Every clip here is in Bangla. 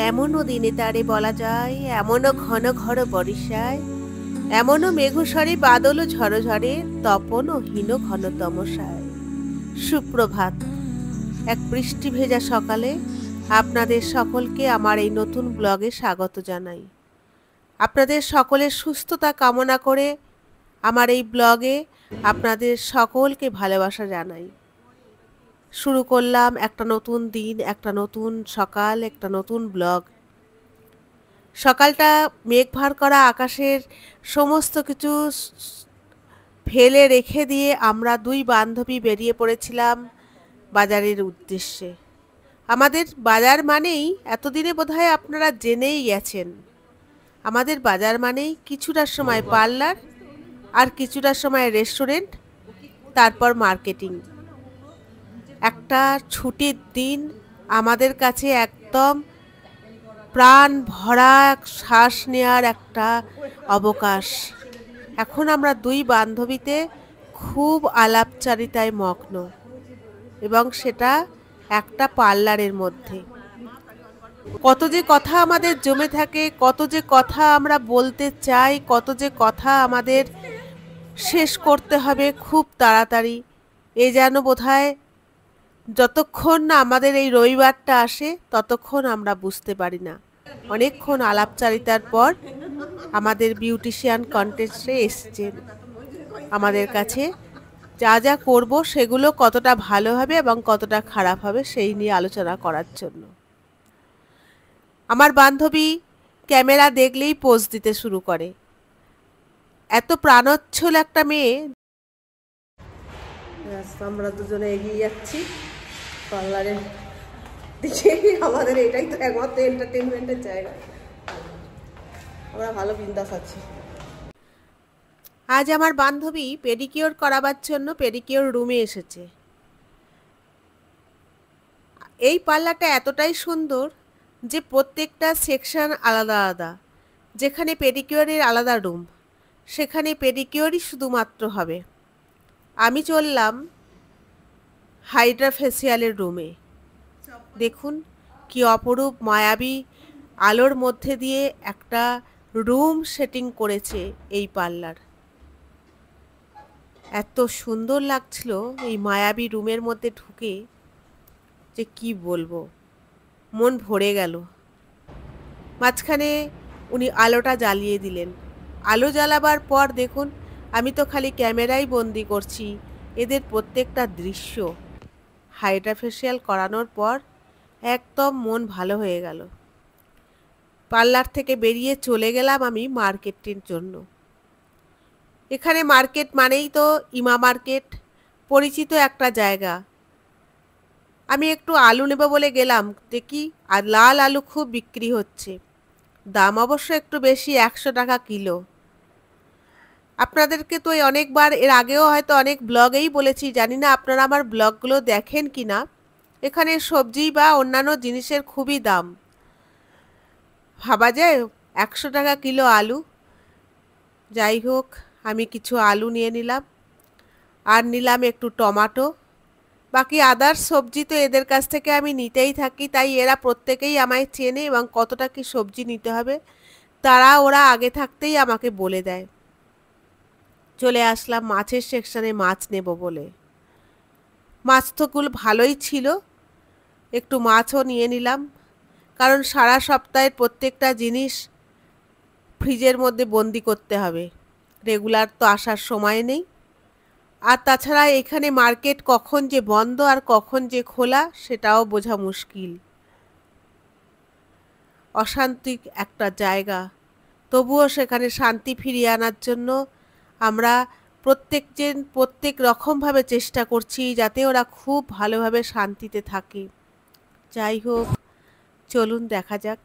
এমনও দিনে তারে বলা যায়, এমনও ঘন ঘর বরিশায়, এমনও মেঘস্বরে বাদল ঝড় ঝড়ে, তপন ও হীন ঘন তমসায়। সুপ্রভাত। এক বৃষ্টি ভেজা সকালে আপনাদের সকলকে আমার এই নতুন ব্লগে স্বাগত জানাই। আপনাদের সকলের সুস্থতা কামনা করে আমার এই ব্লগে আপনাদের সকলকে ভালোবাসা জানাই। শুরু করলাম একটা নতুন দিন, একটা নতুন সকাল, একটা নতুন ব্লগ। সকালটা মেঘ ভার করা আকাশের সমস্ত কিছু ফেলে রেখে দিয়ে আমরা দুই বান্ধবী বেরিয়ে পড়েছিলাম বাজারের উদ্দেশ্যে। আমাদের বাজার মানেই এতদিনে বোধহয় আপনারা জেনেই গেছেন, আমাদের বাজার মানেই কিছুটার সময় পার্লার আর কিছুটার সময় রেস্টুরেন্ট, তারপর মার্কেটিং। একটা ছুটির দিন আমাদের কাছে একদম প্রাণ ভরা শ্বাস নেওয়ার একটা অবকাশ। এখন আমরা দুই বান্ধবীতে খুব আলাপচারিতায় মগ্ন, এবং সেটা একটা পার্লারের মধ্যে। কত যে কথা আমাদের জমে থাকে, কত যে কথা আমরা বলতে চাই, কত যে কথা আমাদের শেষ করতে হবে খুব তাড়াতাড়ি। এ যেন বোধহয় যতক্ষণ না আমাদের এই রবিবারটা আসে ততক্ষণ আমরা বুঝতে পারি না। অনেকক্ষণ আলাপচারিতার পর আমাদের বিউটিশিয়ান কন্টেস্টে এসেছেন আমাদের কাছে। যা যা করব সেগুলো কতটা ভালো হবে এবং কতটা খারাপ হবে সেই নিয়ে আলোচনা করার জন্য। আমার বান্ধবী ক্যামেরা দেখলেই পোজ দিতে শুরু করে। এত প্রাণোচ্ছল একটা মেয়ে। আমরা দুজনে এগিয়ে যাচ্ছি পার্লারের দিকে। আমাদের এটাই তো একমাত্র এন্টারটেনমেন্টের জায়গা, আমরা ভালো বিন্দাস আছি। আজ আমার বান্ধবী পেডিকিওর করাবার জন্য পেডিকিওর রুমে এসেছে। এই পার্লারটা এতটাই সুন্দর যে প্রত্যেকটা সেকশন আলাদা আলাদা। যেখানে পেডিকিওরের আলাদা রুম, সেখানে পেডিকিওরই শুধুমাত্র হবে। আমি চললাম হাইড্রা ফেসিয়ালের রুমে। দেখুন কি অপরূপ মায়াবী আলোর মধ্যে দিয়ে একটা রুম সেটিং করেছে এই পার্লার। এত সুন্দর লাগছিল এই মায়াবী রুমের মধ্যে ঢুকে যে কি বলবো, মন ভরে গেল। মাঝখানে উনি আলোটা জ্বালিয়ে দিলেন। আলো জ্বালাবার পর দেখুন, আমি তো খালি ক্যামেরাই বন্দি করছি এদের প্রত্যেকটা দৃশ্য। হাইড্রা ফেসিয়াল করানোর পর একদম মন ভালো হয়ে গেল। পার্লার থেকে বেরিয়ে চলে গেলাম আমি মার্কেটের জন্য। এখানে মার্কেট মানেই তো ইমা মার্কেট, পরিচিত একটা জায়গা। আমি একটু আলু নেব বলে গেলাম, দেখি আর লাল আলু খুব বিক্রি হচ্ছে। দাম অবশ্য একটু বেশি, 100 টাকা কিলো। আপনাদেরকে তো অনেকবার এর আগেও হয়তো অনেক ব্লগেই বলেছি, জানি না আপনারা আমার ব্লগগুলো দেখেন কি না। এখানে সবজি বা অন্যান্য জিনিসের খুবই দাম। ভাবা যায় 100 টাকা কিলো আলু। যাই হোক, আমি কিছু আলু নিয়ে নিলাম, আর নিলাম একটু টমেটো। বাকি আদার সবজি তো এদের কাছ থেকে আমি নিতেই থাকি, তাই এরা প্রত্যেকেই আমায় চেনে এবং কতটা কি সবজি নিতে হবে ওরা আগে থাকতেই আমাকে বলে দেয়। চলে আসলাম মাছের সেকশনে মাছ নেব বলে। মাছ তোগুলো ভালোই ছিল, একটু মাছও নিয়ে নিলাম, কারণ সারা সপ্তাহের প্রত্যেকটা জিনিস ফ্রিজের মধ্যে বন্দি করতে হবে, রেগুলার তো আসার সময় নেই। আর তাছাড়া এখানে মার্কেট কখন যে বন্ধ আর কখন যে খোলা সেটাও বোঝা মুশকিল। অশান্তি একটা জায়গা, তবুও সেখানে শান্তি ফিরিয়ে আনার জন্য আমরা প্রত্যেক রকমভাবে চেষ্টা করছি যাতে ওরা খুব ভালোভাবে শান্তিতে থাকে। যাই হোক, চলুন দেখা যাক।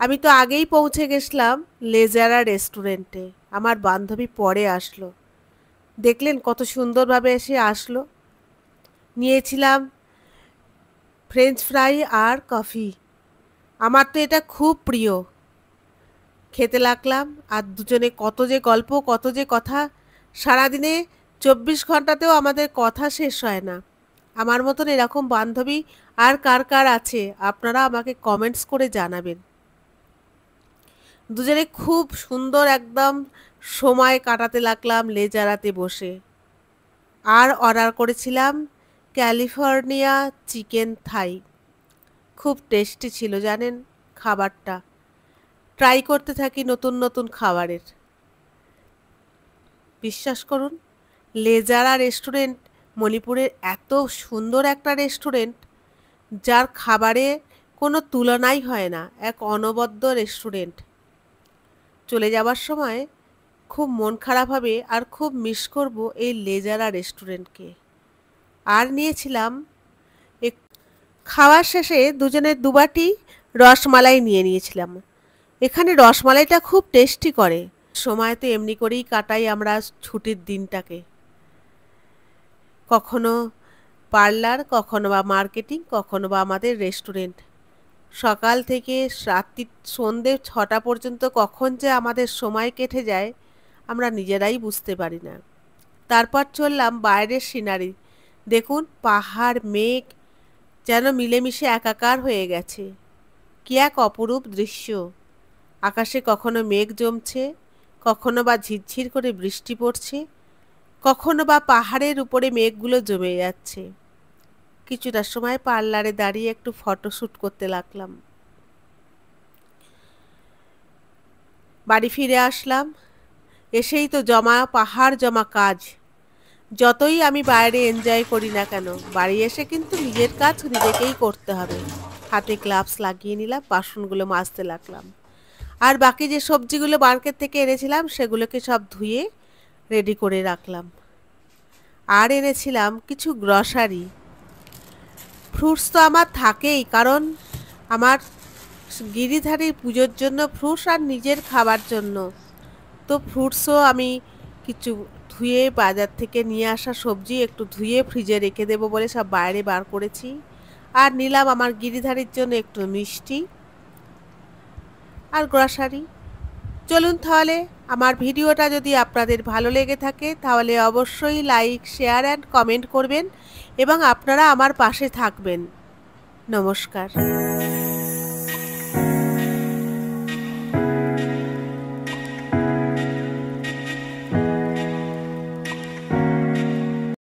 আমি তো আগেই পৌঁছে গেছিলাম লেজারা রেস্টুরেন্টে। আমার বান্ধবী পরে আসলো। দেখলেন কত সুন্দরভাবে এসে আসলো। নিয়েছিলাম ফ্রেঞ্চ ফ্রাই আর কফি। আমার তো এটা খুব প্রিয়। খেতে লাগলাম, আর দুজনে কত যে গল্প, কত যে কথা। সারাদিনে 24 ঘন্টাতেও আমাদের কথা শেষ হয় না। আমার মতন এরকম বান্ধবী আর কার কার আছে আপনারা আমাকে কমেন্টস করে জানাবেন। দুজনে খুব সুন্দর একদম সময় কাটাতে লাগলাম লেজারাতে বসে। আর অর্ডার করেছিলাম ক্যালিফোর্নিয়া চিকেন থাই। খুব টেস্টি ছিল জানেন খাবারটা। ট্রাই করতে থাকি নতুন নতুন খাবারের। বিশ্বাস করুন, লেজারা রেস্টুরেন্ট মণিপুরের এত সুন্দর একটা রেস্টুরেন্ট, যার খাবারে কোনো তুলনাই হয় না। এক অনবদ্য রেস্টুরেন্ট। চলে যাবার সময় খুব মন খারাপ হবে আর খুব মিস করব এই লেজারা রেস্টুরেন্টকে। আর নিয়েছিলাম খাওয়ার শেষে দুজনের দুবাটি রসমালাই নিয়ে নিয়েছিলাম। এখানে রসমালাইটা খুব টেস্টি করে। সময় তো এমনি করেই কাটাই আমরা ছুটির দিনটাকে। কখনো পার্লার, কখনো বা মার্কেটিং, কখনো বা আমাদের রেস্টুরেন্ট। সকাল থেকে রাত্রি সন্ধে 6টা পর্যন্ত কখন যে আমাদের সময় কেটে যায় আমরা নিজেরাই বুঝতে পারি না। তারপর চললাম বাইরের সিনারি। দেখুন, পাহাড় মেঘ যেন মিলেমিশে একাকার হয়ে গেছে। কি এক অপরূপ দৃশ্য। আকাশে কখনো মেঘ জমছে, কখনো বা ঝিরঝির করে বৃষ্টি পড়ছে, কখনো বা পাহাড়ের উপরে মেঘগুলো জমে যাচ্ছে। কিছুটা সময় পার্লারে দাঁড়িয়ে একটু ফটোশ্যুট করতে লাগলাম। বাড়ি ফিরে আসলাম। এসেই তো পাহাড় জমা কাজ। যতই আমি বাইরে এনজয় করি না কেন, বাড়ি এসে কিন্তু নিজের কাজ নিজেকেই করতে হবে। হাতে গ্লাভস লাগিয়ে নিলাম, বাসনগুলো মাজতে লাগলাম। আর বাকি যে সবজিগুলো মার্কেট থেকে এনেছিলাম সেগুলোকে সব ধুয়ে রেডি করে রাখলাম। আর এনেছিলাম কিছু গ্রসারি। ফ্রুটস তো আমার থাকেই, কারণ আমার গিরিধারীর পুজোর জন্য ফ্রুটস আর নিজের খাবার জন্য তো ফ্রুটসও আমি কিছু ধুয়ে বাজার থেকে নিয়ে আসা সবজি একটু ধুয়ে ফ্রিজে রেখে দেবো বলে সব বাইরে বার করেছি। আর নিলাম আমার গিরিধারীর জন্য একটু মিষ্টি আর গ্রসারি। চলুন তাহলে, আমার ভিডিওটা যদি আপনাদের ভালো লেগে থাকে তাহলে অবশ্যই লাইক, শেয়ার অ্যান্ড কমেন্ট করবেন এবং আপনারা আমার পাশে থাকবেন। নমস্কার।